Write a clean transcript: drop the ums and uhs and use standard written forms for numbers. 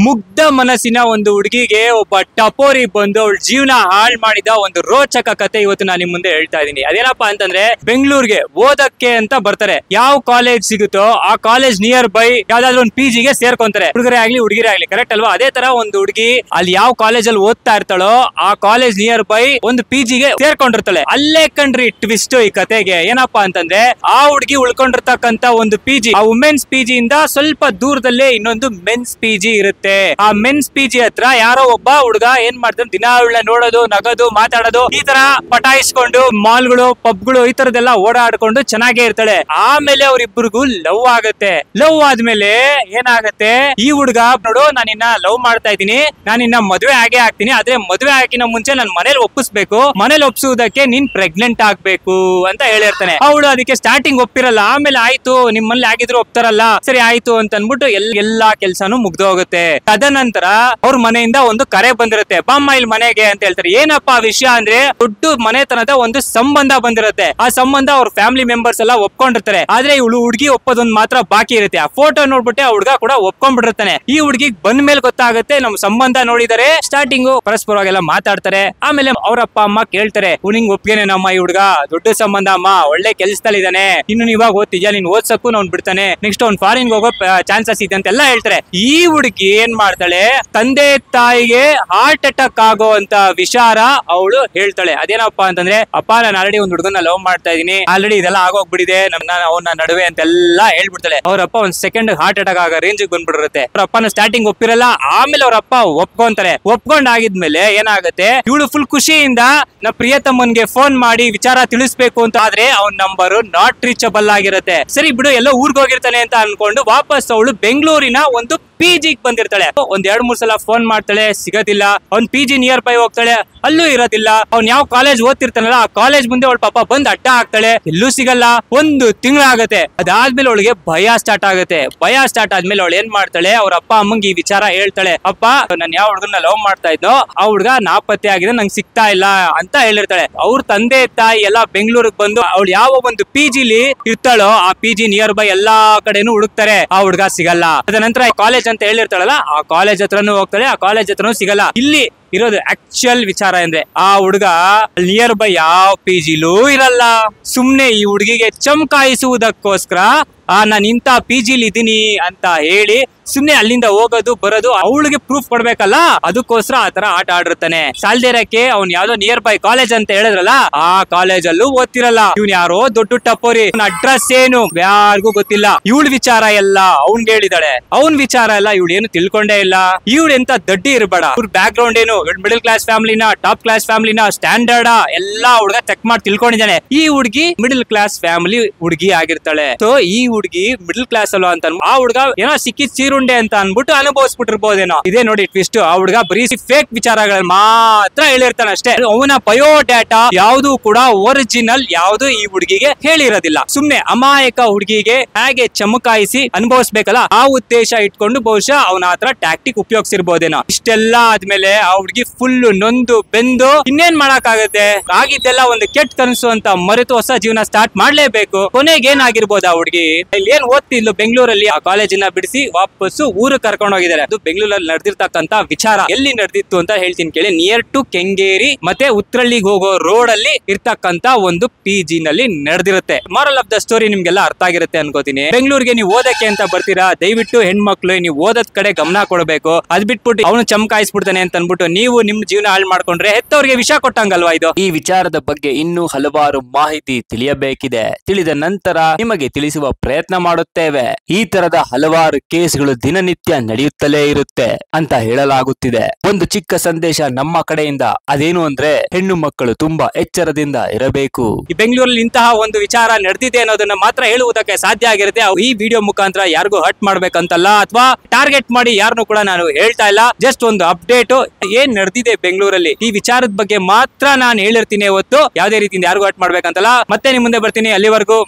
ಮುಗ್ಧ ಮನಸ್ಸಿನ ಒಂದು ಹುಡುಗಿಗೆ ಒಬ್ಬ ಟಪೋರಿ ಬಂದು ಅವಳ ಜೀವನ ಹಾಳು ಮಾಡಿದ ಒಂದು ರೋಚಕ ಕತೆ ಇವತ್ತು ನಾನು ನಿಮ್ ಮುಂದೆ ಹೇಳ್ತಾ ಇದೀನಿ. ಅದೇನಪ್ಪಾ ಅಂತಂದ್ರೆ ಬೆಂಗಳೂರಿಗೆ ಓದಕ್ಕೆ ಅಂತ ಬರ್ತಾರೆ. ಯಾವ ಕಾಲೇಜ್ ಸಿಗುತ್ತೋ ಆ ಕಾಲೇಜ್ ನಿಯರ್ ಬೈ ಯಾವ್ದಾದ್ರು ಒಂದು PG ಗೆ ಸೇರ್ಕೊಂತಾರೆ. ಹುಡುಗರೇ ಆಗ್ಲಿ ಹುಡುಗಿರೇ ಆಗ್ಲಿ, ಕರೆಕ್ಟ್ ಅಲ್ವಾ? ಅದೇ ತರ ಒಂದು ಹುಡುಗಿ ಅಲ್ಲಿ ಯಾವ ಕಾಲೇಜಲ್ಲಿ ಓದ್ತಾ ಇರ್ತಾಳೋ ಆ ಕಾಲೇಜ್ ನಿಯರ್ ಬೈ ಒಂದು PG ಗೆ ಸೇರ್ಕೊಂಡಿರ್ತಾಳೆ. ಅಲ್ಲೇ ಕಣ್ರಿ ಟ್ವಿಸ್ಟ್ ಈ ಕತೆಗೆ. ಏನಪ್ಪಾ ಅಂತಂದ್ರೆ ಆ ಹುಡುಗಿ ಉಳ್ಕೊಂಡಿರ್ತಕ್ಕಂತ ಒಂದು PG, ಆ ವುಮೆನ್ಸ್ PG ಇಂದ ಸ್ವಲ್ಪ ದೂರದಲ್ಲೇ ಇನ್ನೊಂದು ಮೆನ್ಸ್ PG ಇರುತ್ತೆ. ಆ ಮೆನ್ಸ್ PG ಹತ್ರ ಯಾರೋ ಒಬ್ಬ ಹುಡುಗ ಏನ್ ಮಾಡ್ತಾನೆ, ದಿನ ಅವಳನ್ನ ನೋಡೋದು, ನಗದು, ಮಾತಾಡೋದು, ಈ ತರ ಪಟಾಯಿಸ್ಕೊಂಡು ಮಾಲ್ಗಳು, ಪಬ್ಗಳು ಈ ತರದೆಲ್ಲ ಓಡಾಡ್ಕೊಂಡು ಚೆನ್ನಾಗೇ ಇರ್ತಾಳೆ. ಆಮೇಲೆ ಅವ್ರಿಬ್ರಿಗೂ ಲವ್ ಆಗುತ್ತೆ. ಲವ್ ಆದ್ಮೇಲೆ ಏನಾಗತ್ತೆ, ಈ ಹುಡುಗ ನೋಡು ನಾನಿನ್ನ ಲವ್ ಮಾಡ್ತಾ ಇದ್ದೀನಿ, ನಾನಿನ್ನ ಮದುವೆ ಆಗೇ ಆಗ್ತೀನಿ, ಆದ್ರೆ ಮದುವೆ ಆಗಿನ ಮುಂಚೆ ನನ್ ಮನೇಲಿ ಒಪ್ಪಿಸ್ಬೇಕು, ಮನೇಲಿ ಒಪ್ಸುವುದಕ್ಕೆ ನೀನ್ ಪ್ರೆಗ್ನೆಂಟ್ ಆಗ್ಬೇಕು ಅಂತ ಹೇಳಿರ್ತಾನೆ. ಅವಳು ಅದಕ್ಕೆ ಸ್ಟಾರ್ಟಿಂಗ್ ಒಪ್ಪಿರಲ್ಲ, ಆಮೇಲೆ ಆಯ್ತು ನಿಮ್ಮಲ್ಲಿ ಆಗಿದ್ರು ಒಪ್ತಾರಲ್ಲ, ಸರಿ ಆಯ್ತು ಅಂತ ಅನ್ಬಿಟ್ಟು ಎಲ್ಲಾ ಕೆಲ್ಸಾನು ಮುಗ್ದೋಗುತ್ತೆ. ತದನಂತರ ಅವ್ರ ಮನೆಯಿಂದ ಒಂದು ಕರೆ ಬಂದಿರುತ್ತೆ, ಬಾಮ್ಮ ಇಲ್ಲಿ ಮನೆಗೆ ಅಂತ ಹೇಳ್ತಾರೆ. ಏನಪ್ಪಾ ವಿಷಯ ಅಂದ್ರೆ ದೊಡ್ಡ ಮನೆತನದ ಒಂದು ಸಂಬಂಧ ಬಂದಿರುತ್ತೆ. ಆ ಸಂಬಂಧ ಅವ್ರ ಫ್ಯಾಮಿಲಿ ಮೆಂಬರ್ಸ್ ಎಲ್ಲ ಒಪ್ಕೊಂಡಿರ್ತಾರೆ. ಆದ್ರೆ ಇವಳು ಹುಡುಗಿ ಒಪ್ಪೋದೊಂದು ಮಾತ್ರ ಬಾಕಿ ಇರುತ್ತೆ. ಆ ಫೋಟೋ ನೋಡ್ಬಿಟ್ಟೆ ಆ ಹುಡುಗ ಕೂಡ ಒಪ್ಕೊಂಡ್ಬಿಟ್ಟಿರ್ತಾನೆ. ಈ ಹುಡುಗಿ ಬಂದ ಮೇಲೆ ಗೊತ್ತಾಗುತ್ತೆ ನಮ್ ಸಂಬಂಧ ನೋಡಿದರೆ. ಸ್ಟಾರ್ಟಿಂಗ್ ಪರಸ್ಪರವಾಗೆಲ್ಲ ಮಾತಾಡ್ತಾರೆ. ಆಮೇಲೆ ಅವ್ರ ಅಪ್ಪ ಅಮ್ಮ ಕೇಳ್ತಾರೆ, ನಿಂಗ್ ಒಪ್ಗೆನೇನಮ್ಮ ಈ ಹುಡುಗ, ದೊಡ್ಡ ಸಂಬಂಧ ಅಮ್ಮ, ಒಳ್ಳೆ ಕೆಲ್ಸದಲ್ಲಿ ಇದಾನೆ, ಇನ್ನು ನೀವಾಗ ಓದ್ತಿದ್ಯಾ, ನೀನ್ ಓದ್ಸಕ್ಕೂ ಅವ್ನು ಬಿಡ್ತಾನೆ, ನೆಕ್ಸ್ಟ್ ಅವ್ನು ಫಾರಿನ್ ಹೋಗೋ ಚಾನ್ಸಸ್ ಇದೆ ಅಂತೆಲ್ಲ ಹೇಳ್ತಾರೆ. ಈ ಹುಡುಗಿ ಏನ್ ಮಾಡ್ತಾಳೆ, ತಂದೆ ತಾಯಿಗೆ ಹಾರ್ಟ್ ಅಟ್ಯಾಕ್ ಆಗೋ ಅಂತ ವಿಚಾರ ಅವಳು ಹೇಳ್ತಾಳೆ. ಅದೇನಪ್ಪಾ ಅಂತಂದ್ರೆ, ಅಪ್ಪ ನಾನು ಆಲ್ರೆಡಿ ಒಂದು ಹುಡುಗನ ಲವ್ ಮಾಡ್ತಾ ಇದೀನಿ, ಆಲ್ರೆಡಿ ಇದೆಲ್ಲ ಆಗೋಗ್ಬಿಟ್ಟಿದೆ ಅವನ ನಡುವೆ ಅಂತೆಲ್ಲ ಹೇಳ್ಬಿಡ್ತಾಳೆ. ಅವ್ರಪ್ಪ ಒಂದ್ ಸೆಕೆಂಡ್ ಹಾರ್ಟ್ ಅಟ್ಯಾಕ್ ಆಗೋ ರೇಂಜ್ ಬಂದ್ಬಿಡಿರುತ್ತೆ. ಅವ್ರ ಅಪ್ಪನ ಸ್ಟಾರ್ಟಿಂಗ್ ಒಪ್ಪಿರಲ್ಲ, ಆಮೇಲೆ ಅವ್ರ ಅಪ್ಪ ಒಪ್ಕೊಂತಾರೆ. ಒಪ್ಕೊಂಡಾಗಿದ್ಮೇಲೆ ಏನಾಗುತ್ತೆ, ಇವಳು ಫುಲ್ ಖುಷಿಯಿಂದ ನಾ ಪ್ರಿಯತಮ್ಮನ್ಗೆ ಫೋನ್ ಮಾಡಿ ವಿಚಾರ ತಿಳಿಸ್ಬೇಕು ಅಂತ ಆದ್ರೆ ಅವ್ನ ನಂಬರ್ ನಾಟ್ ರೀಚಬಲ್ ಆಗಿರುತ್ತೆ. ಸರಿ ಬಿಡು, ಎಲ್ಲೋ ಊರ್ಗ್ ಹೋಗಿರ್ತಾನೆ ಅಂತ ಅನ್ಕೊಂಡು ವಾಪಸ್ ಅವಳು ಬೆಂಗಳೂರಿನ ಒಂದು PG ಬಂದಿರ್ತಾಳೆ. ಒಂದ್ 2-3 ಸಲ ಫೋನ್ ಮಾಡ್ತಾಳೆ, ಸಿಗೋದಿಲ್ಲ. ಅವ್ನ್ PG ನಿಯರ್ ಬೈ ಹೋಗ್ತಾಳೆ, ಅಲ್ಲೂ ಇರೋದಿಲ್ಲ. ಅವ್ನ್ ಯಾವ ಕಾಲೇಜ್ ಓದ್ತಿರ್ತಾನಲ್ಲ ಆ ಕಾಲೇಜ್ ಮುಂದೆ ಅವಳ ಪಾಪ ಬಂದ್ ಅಡ್ಡ ಹಾಕ್ತಾಳೆ, ಎಲ್ಲೂ ಸಿಗಲ್ಲ. 1 ತಿಂಗಳಾಗತ್ತೆ. ಅದಾದ್ಮೇಲೆ ಅವಳಿಗೆ ಭಯ ಸ್ಟಾರ್ಟ್ ಆಗುತ್ತೆ. ಭಯ ಸ್ಟಾರ್ಟ್ ಆದ್ಮೇಲೆ ಅವಳು ಏನ್ ಮಾಡ್ತಾಳೆ, ಅವ್ರ ಅಪ್ಪ ಅಮ್ಮಂಗೆ ಈ ವಿಚಾರ ಹೇಳ್ತಾಳೆ. ಅಪ್ಪ ನಾನು ಯಾವ ಹುಡುಗನ ಲವ್ ಮಾಡ್ತಾ ಇದ್ನೋ ಆ ಹುಡುಗ ನಾಪತ್ತೆ ಆಗಿದೆ, ನಂಗೆ ಸಿಗ್ತಾ ಇಲ್ಲ ಅಂತ ಹೇಳಿರ್ತಾಳೆ. ಅವ್ರ ತಂದೆ ತಾಯಿ ಎಲ್ಲ ಬೆಂಗಳೂರಿಗೆ ಬಂದು ಅವಳು ಯಾವ ಒಂದು PG ಲಿ ಇರ್ತಾಳೋ ಆ PG ನಿಯರ್ ಬೈ ಎಲ್ಲಾ ಕಡೆನೂ ಹುಡುಕ್ತಾರೆ, ಆ ಹುಡುಗ ಸಿಗಲ್ಲ. ಅದ ನಂತರ ಕಾಲೇಜ್ ಅಂತ ಹೇಳಿರ್ತಾಳಲ್ಲ ಆ ಕಾಲೇಜ್ ಹತ್ರನೂ ಹೋಗ್ತಾಳೆ, ಆ ಕಾಲೇಜ್ ಹತ್ರನೂ ಸಿಗಲ್ಲ. ಇಲ್ಲಿ ಇರೋದು ಆಕ್ಚುಯಲ್ ವಿಚಾರ ಅಂದ್ರೆ ಆ ಹುಡುಗ ನಿಯರ್ ಬೈ ಯಾವ PG ಲೂ ಇರಲ್ಲ. ಸುಮ್ನೆ ಈ ಹುಡುಗಿಗೆ ಚಮಕಾಯಿಸುವುದಕ್ಕೋಸ್ಕರ ನಾನು ಇಂತ PG ಲಿ ಇದೀನಿ ಅಂತ ಹೇಳಿ ಸುಮ್ನೆ ಅಲ್ಲಿಂದ ಹೋಗೋದು ಬರೋದು, ಅವಳಿಗೆ ಪ್ರೂಫ್ ಕೊಡ್ಬೇಕಲ್ಲ, ಅದಕ್ಕೋಸ್ಕರ ಆತರ ಆಟ ಆಡಿರ್ತಾನೆ. ಸಾಲ್ದೇರಕ್ಕೆ ಅವ್ನ್ ಯಾವ್ದೋ ನಿಯರ್ ಬೈ ಕಾಲೇಜ್ ಅಂತ ಹೇಳಿದ್ರಲ್ಲ ಆ ಕಾಲೇಜ್ ಅಲ್ಲೂ ಓದ್ತಿರಲ್ಲ. ಇವ್ನ್ ಯಾರೋ ದೊಡ್ಡ ಟಪೋರಿ, ಅಡ್ರೆಸ್ ಏನು ಯಾರಿಗೂ ಗೊತ್ತಿಲ್ಲ. ಇವಳ ವಿಚಾರ ಎಲ್ಲ ಅವ್ನ್ಗೆ ಹೇಳಿದಾಳೆ, ಅವ್ನ್ ವಿಚಾರ ಎಲ್ಲ ಇವಳು ಏನು ತಿಳ್ಕೊಂಡೇ ಇಲ್ಲ. ಇವಳು ಎಂತ ದಡ್ಡಿ ಇರ್ಬೇಡ, ಇವ್ರ ಬ್ಯಾಕ್ ಗ್ರೌಂಡ್ ಏನು, ಮಿಡಲ್ ಕ್ಲಾಸ್ ಫ್ಯಾಮಿಲಿನ, ಟಾಪ್ ಕ್ಲಾಸ್ ಫ್ಯಾಮಿಲಿನ, ಸ್ಟ್ಯಾಂಡರ್ಡ್ ಎಲ್ಲಾ ಹುಡುಗ ಚೆಕ್ ಮಾಡಿ ತಿಳ್ಕೊಂಡಿದ್ದಾನೆ. ಈ ಹುಡುಗಿ ಮಿಡಲ್ ಕ್ಲಾಸ್ ಫ್ಯಾಮಿಲಿ ಹುಡುಗಿ ಆಗಿರ್ತಾಳೆ. ಸೊ ಈ ಹುಡುಗಿ ಮಿಡಲ್ ಕ್ಲಾಸ್ ಅಲ್ವಾ ಅಂತ ಆ ಹುಡುಗ ಏನೋ ಸಿಕ್ಕಿ ಚೀರುಂಡೆ ಅಂತ ಅನ್ಬಿಟ್ಟು ಅನುಭವಿಸ್ಬಿಟ್ಟಿರ್ಬೋದೇನೋ. ಇದೇ ನೋಡಿ ಟ್ವಿಸ್ಟ್, ಆ ಹುಡುಗ ಬರೀ ಫೇಕ್ ವಿಚಾರಗಳನ್ನ ಮಾತ್ರ ಹೇಳಿರ್ತಾನೆ ಅಷ್ಟೇ. ಅವನ ಬಯೋಡಾಟಾ ಯಾವ್ದು ಕೂಡ ಒರಿಜಿನಲ್ ಯಾವ್ದು ಈ ಹುಡುಗಿಗೆ ಹೇಳಿರೋದಿಲ್ಲ. ಸುಮ್ನೆ ಅಮಾಯಕ ಹುಡುಗಿಗೆ ಹೇಗೆ ಚಮಕಾಯಿಸಿ ಅನುಭವಿಸ್ಬೇಕಲ್ಲ ಆ ಉದ್ದೇಶ ಇಟ್ಕೊಂಡು ಬಹುಶಃ ಅವನ ಹತ್ರ ಟ್ಯಾಕ್ಟಿಕ್ ಉಪಯೋಗಿಸಿರ್ಬೋದೇನೋ. ಇಷ್ಟೆಲ್ಲ ಆದ್ಮೇಲೆ ಆ ಹುಡುಗಿ ಫುಲ್ ನೊಂದು ಬೆಂದು ಇನ್ನೇನ್ ಮಾಡಕ್ ಆಗುತ್ತೆ, ಆಗಿದ್ದೆಲ್ಲ ಒಂದು ಕೆಟ್ಟ ಕನಸು ಅಂತ ಮರೆತು ಹೊಸ ಜೀವನ ಸ್ಟಾರ್ಟ್ ಮಾಡ್ಲೇಬೇಕು. ಕೊನೆಗೆ ಏನಾಗಿರ್ಬೋದು, ಆ ಹುಡುಗಿ ಇಲ್ಲಿ ಏನ್ ಓದ್ತಿದ್ಲು ಬೆಂಗಳೂರಲ್ಲಿ ಆ ಕಾಲೇಜಿನ ಬಿಡಿಸಿ ವಾಪಸ್ಸು ಊರಿಗೆ ಕರ್ಕೊಂಡು ಹೋಗಿದ್ದಾರೆ. ಅದು ಬೆಂಗಳೂರಲ್ಲಿ ನಡೆದಿರ್ತಕ್ಕಂತ ವಿಚಾರ ಎಲ್ಲಿ ನಡೆದಿತ್ತು ಅಂತ ಹೇಳ್ತೀನಿ ಕೇಳಿ. ನಿಯರ್ ಟು ಕೆಂಗೇರಿ ಮತ್ತೆ ಉತ್ರಳ್ಳಿಗೆ ಹೋಗೋ ರೋಡ್ ಅಲ್ಲಿ ಇರ್ತಕ್ಕಂತ ಒಂದು PG ನಲ್ಲಿ ನಡೆದಿರುತ್ತೆ. ಮಾರಲ್ ಆಫ್ ದ ಸ್ಟೋರಿ ನಿಮ್ಗೆಲ್ಲ ಅರ್ಥ ಆಗಿರುತ್ತೆ ಅನ್ಕೋತೀನಿ. ಬೆಂಗಳೂರಿಗೆ ನೀವು ಓದಕ್ಕೆ ಅಂತ ಬರ್ತೀರಾ, ದಯವಿಟ್ಟು ಹೆಣ್ಮಕ್ಳು ನೀವು ಓದೋದ್ ಕಡೆ ಗಮನ ಕೊಡಬೇಕು. ಅದ್ ಬಿಟ್ಬಿಟ್ಟು ಅವನು ಚಮಕಾಯಿಸ್ಬಿಡ್ತಾನೆ ಅಂತ ಅನ್ಬಿಟ್ಟು ನೀವು ನಿಮ್ ಜೀವನ ಹಾಳು ಮಾಡ್ಕೊಂಡ್ರೆ ಹೆತ್ತವ್ರಿಗೆ ವಿಷ ಕೊಟ್ಟಂಗಲ್ವಾ ಇದು. ಈ ವಿಚಾರದ ಬಗ್ಗೆ ಇನ್ನೂ ಹಲವಾರು ಮಾಹಿತಿ ತಿಳಿಯಬೇಕಿದೆ. ತಿಳಿದ ನಂತರ ನಿಮಗೆ ತಿಳಿಸುವ ಪ್ರಯತ್ನ ಮಾಡುತ್ತೇವೆ. ಈ ತರದ ಹಲವಾರು ಕೇಸ್ಗಳು ದಿನನಿತ್ಯ ನಡೆಯುತ್ತಲೇ ಇರುತ್ತೆ ಅಂತ ಹೇಳಲಾಗುತ್ತಿದೆ. ಒಂದು ಚಿಕ್ಕ ಸಂದೇಶ ನಮ್ಮ ಕಡೆಯಿಂದ, ಅದೇನು ಅಂದ್ರೆ ಹೆಣ್ಣು ಮಕ್ಕಳು ತುಂಬಾ ಎಚ್ಚರದಿಂದ ಇರಬೇಕು. ಈ ಬೆಂಗಳೂರಲ್ಲಿ ಇಂತಹ ಒಂದು ವಿಚಾರ ನಡೆದಿದೆ ಅನ್ನೋದನ್ನ ಮಾತ್ರ ಹೇಳುವುದಕ್ಕೆ ಸಾಧ್ಯ ಆಗಿರುತ್ತೆ. ಈ ವಿಡಿಯೋ ಮುಖಾಂತರ ಯಾರಿಗೂ ಹರ್ಟ್ ಮಾಡ್ಬೇಕಂತಲ್ಲ ಅಥವಾ ಟಾರ್ಗೆಟ್ ಮಾಡಿ ಯಾರನ್ನು ಕೂಡ ನಾನು ಹೇಳ್ತಾ ಇಲ್ಲ. ಜಸ್ಟ್ ಒಂದು ಅಪ್ಡೇಟ್ ಏನ್ ನಡೆದಿದೆ ಬೆಂಗಳೂರಲ್ಲಿ ಈ ವಿಚಾರದ ಬಗ್ಗೆ ಮಾತ್ರ ನಾನು ಹೇಳಿರ್ತೀನಿ ಹೊತ್ತು ಯಾವುದೇ ರೀತಿಯಿಂದ ಯಾರಿಗೂ ಹರ್ಟ್ ಮಾಡ್ಬೇಕಂತಲ್ಲ. ಮತ್ತೆ ನಿಮ್ ಮುಂದೆ ಬರ್ತೀನಿ. ಅಲ್ಲಿವರೆಗೂ